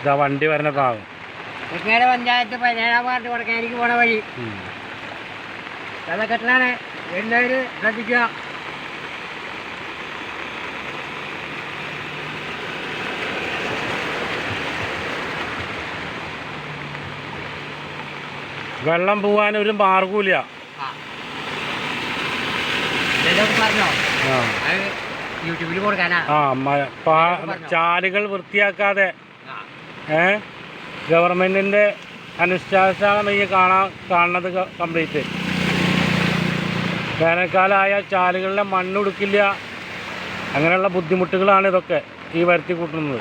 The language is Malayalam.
ഇതാ വണ്ടി വരുന്ന ഭാഗം. പഞ്ചായത്ത് 17-ാം വാർഡ് വടക്കാനിക്ക് പോണ വഴി വെള്ളക്കെട്ടിലാണ്. എല്ലാവരും ശ്രദ്ധിക്കുക. വെള്ളം പോവാൻ ഒരു മാർഗമില്ല. യൂട്യൂബിൽ കൊടുക്കാനാ. ചാലുകൾ വൃത്തിയാക്കാതെ ഗവൺമെന്റിന്റെ അനുഷ്ഠാനമാണ് ഈ കാണുന്നത് കംപ്ലീറ്റ്. വേനൽക്കാലമായ ചാലുകളിലെ മണ്ണുടുക്കില്ല. അങ്ങനെയുള്ള ബുദ്ധിമുട്ടുകളാണ് ഇതൊക്കെ ഈ വരുത്തി കൂട്ടുന്നത്.